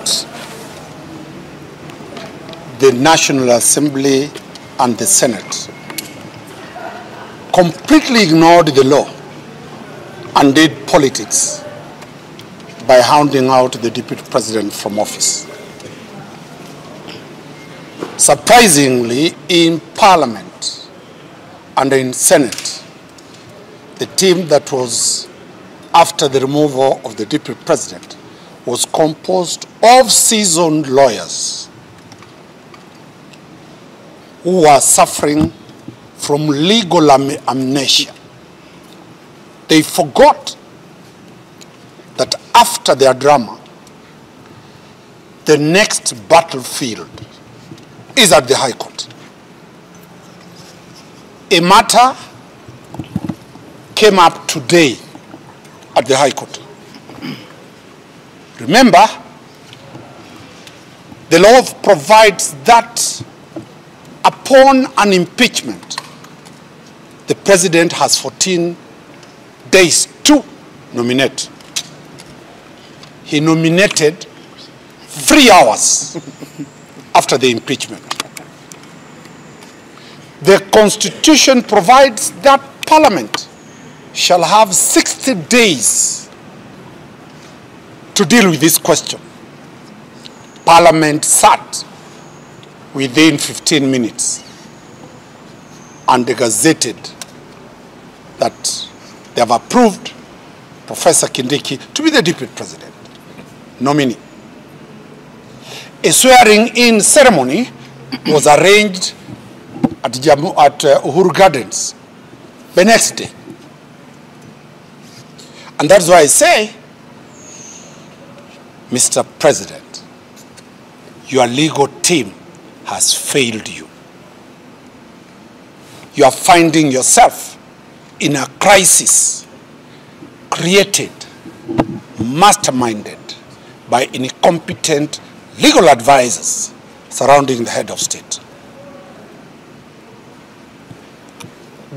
that the National Assembly and the Senate completely ignored the law and did politics by hounding out the Deputy President from office. Surprisingly, in Parliament and in Senate, the team that was after the removal of the Deputy President was composed of seasoned lawyers who were suffering from legal amnesia. They forgot that after their drama, the next battlefield is at the High Court. A matter came up today at the High Court. Remember, the law provides that upon an impeachment, the president has 14 days to nominate. He nominated 3 hours after the impeachment. The Constitution provides that Parliament shall have 60 days to deal with this question. Parliament sat within 15 minutes and they gazetted that they have approved Professor Kindiki to be the Deputy President nominee. A swearing-in ceremony was arranged at Uhuru Gardens the next day. And that's why I say, Mr. President, your legal team has failed you. You are finding yourself in a crisis created, masterminded by incompetent legal advisors surrounding the head of state.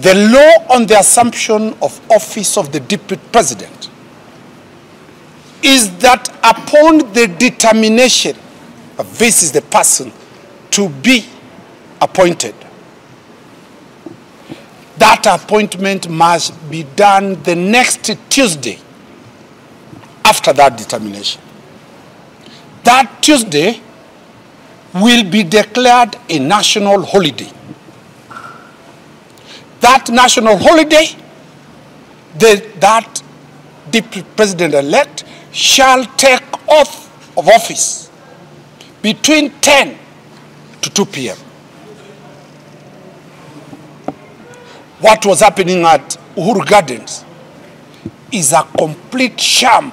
The law on the assumption of office of the Deputy President is that upon the determination of this is the person to be appointed, that appointment must be done the next Tuesday after that determination. That Tuesday will be declared a national holiday. That national holiday, that Deputy President-elect shall take oath of office between 10 to 2 p.m. What was happening at Uhuru Gardens is a complete sham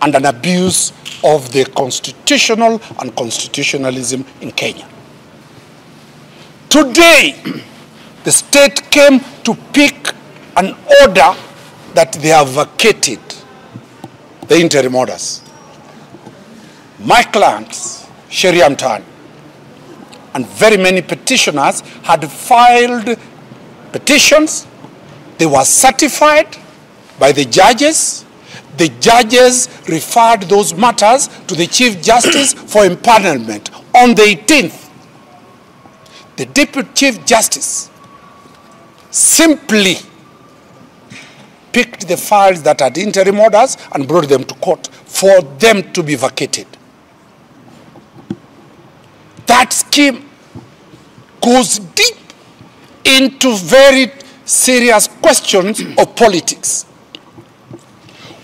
and an abuse of the constitutional and constitutionalism in Kenya. Today, the state came to pick an order that they have vacated, the interim orders. My clients, Sheria Mtani, and very many petitioners had filed petitions. They were certified by the judges. The judges referred those matters to the Chief Justice for empanelment on the 18th. The Deputy Chief Justice simply picked the files that had interim orders and brought them to court for them to be vacated. That scheme goes deep into very serious questions of politics.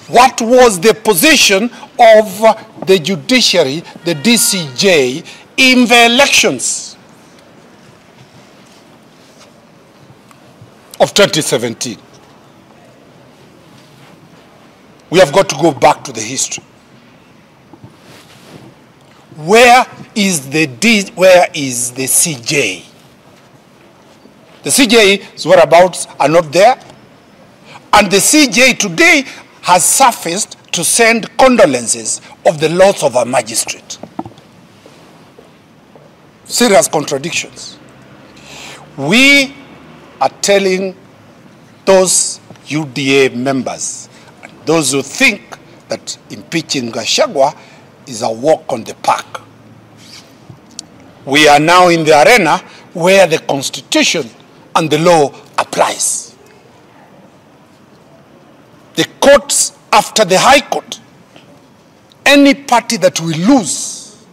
What was the position of the judiciary, the DCJ, in the elections of 2017? We have got to go back to the history. Where is the CJ? The CJ's whereabouts are not there. And the CJ today has surfaced to send condolences of the loss of a magistrate. Serious contradictions. We are telling those UDA members and those who think that impeaching Gachagua is a walk on the park. We are now in the arena where the Constitution and the law applies. The courts after the High Court, any party that will lose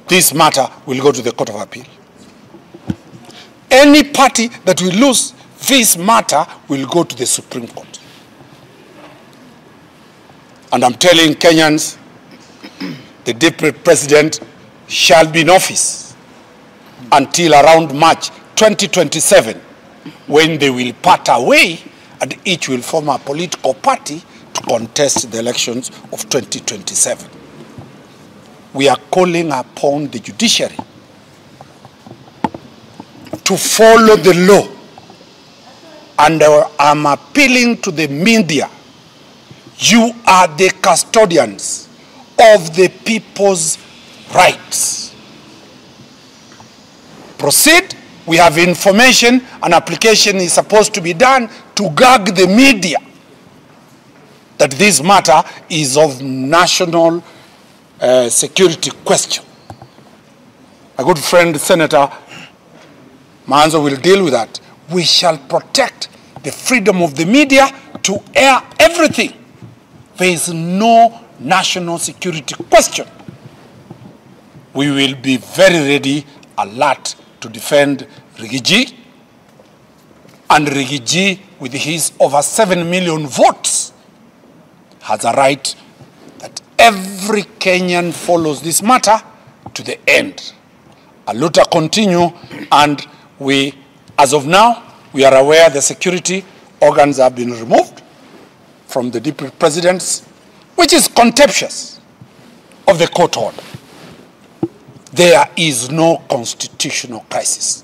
this matter will go to the Court of Appeal. Any party that will lose this matter will go to the Supreme Court. And I'm telling Kenyans, the Deputy President shall be in office until around March 2027, when they will part away and each will form a political party to contest the elections of 2027. We are calling upon the judiciary to follow the law, and I'm appealing to the media. You are the custodians of the people's rights. Proceed. We have information. An application is supposed to be done to gag the media that this matter is of national security question. My good friend Senator Manzo will deal with that. We shall protect the freedom of the media to air everything. There is no national security question. We will be very ready, alert to defend Rigiji. And Rigiji, with his over 7 million votes, has a right that every Kenyan follows this matter to the end. Aluta continue, and we, as of now, we are aware the security organs have been removed from the deputy presidents, which is contemptuous of the court order. There is no constitutional crisis.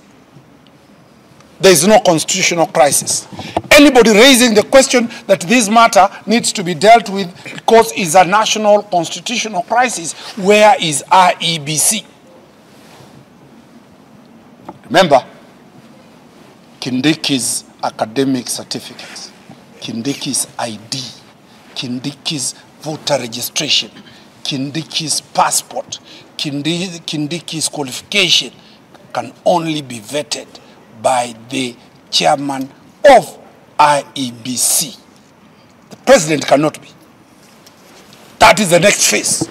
There is no constitutional crisis. Anybody raising the question that this matter needs to be dealt with because it's a national constitutional crisis, where is IEBC? Remember, Kindiki's academic certificates, Kindiki's ID, Kindiki's voter registration, Kindiki's passport, Kindiki's qualification can only be vetted by the chairman of IEBC. The president cannot be. That is the next phase.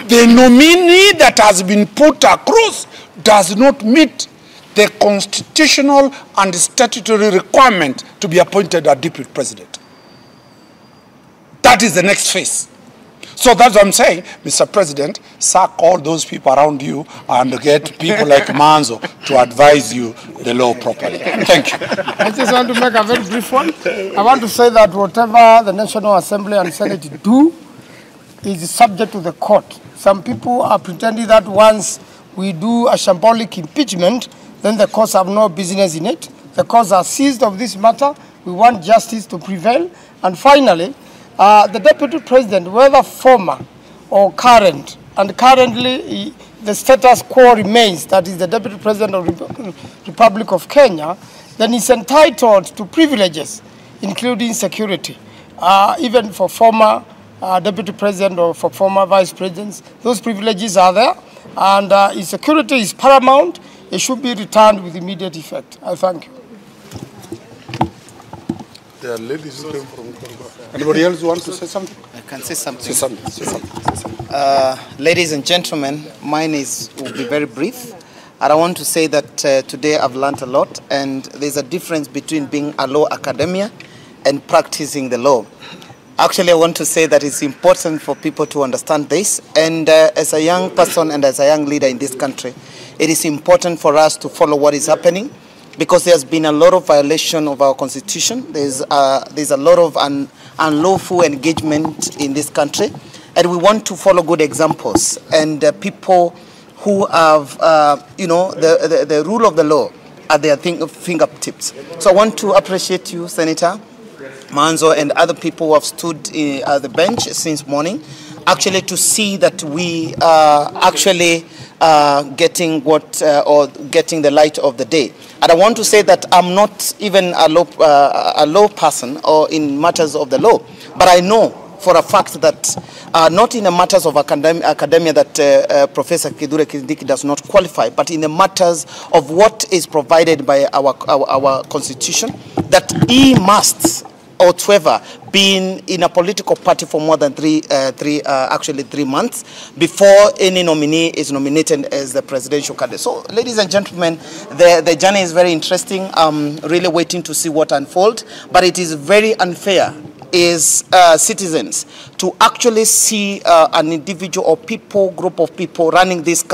The nominee that has been put across does not meet the constitutional and statutory requirement to be appointed a deputy president. That is the next phase. So that's what I'm saying, Mr. President, sack all those people around you and get people like Manzo to advise you the law properly. Thank you. I just want to make a very brief one. I want to say that whatever the National Assembly and Senate do is subject to the court. Some people are pretending that once we do a shambolic impeachment, then the courts have no business in it. The courts are seized of this matter. We want justice to prevail. And finally, the Deputy President, whether former or current, and currently the status quo remains, that is the Deputy President of the Republic of Kenya, then he's entitled to privileges, including security. Even for former Deputy President or for former Vice Presidents, those privileges are there, and his security is paramount. It should be returned with immediate effect. I thank you. There are ladies who came from Congo. Anybody else wants to say something? I can say something. Say something. Say something. Ladies and gentlemen, mine will be very brief. And I want to say that today I've learned a lot, and there's a difference between being a law academia and practicing the law. Actually, I want to say that it's important for people to understand this. And as a young person and as a young leader in this country, it is important for us to follow what is happening, because there's been a lot of violation of our constitution. There's a lot of unlawful engagement in this country, and we want to follow good examples and people who have, the rule of the law at their fingertips. So I want to appreciate you, Senator Manzo, and other people who have stood at the bench since morning, actually to see that we are actually getting getting the light of the day. And I want to say that I'm not even a law person or in matters of the law, but I know for a fact that not in the matters of academia that Professor Kithure Kindiki does not qualify, but in the matters of what is provided by our constitution, that he must, or whoever, been in a political party for more than 3 months before any nominee is nominated as the presidential candidate. So, ladies and gentlemen, the journey is very interesting. I'm really waiting to see what unfolds, but it is very unfair is citizens to actually see an individual or group of people running this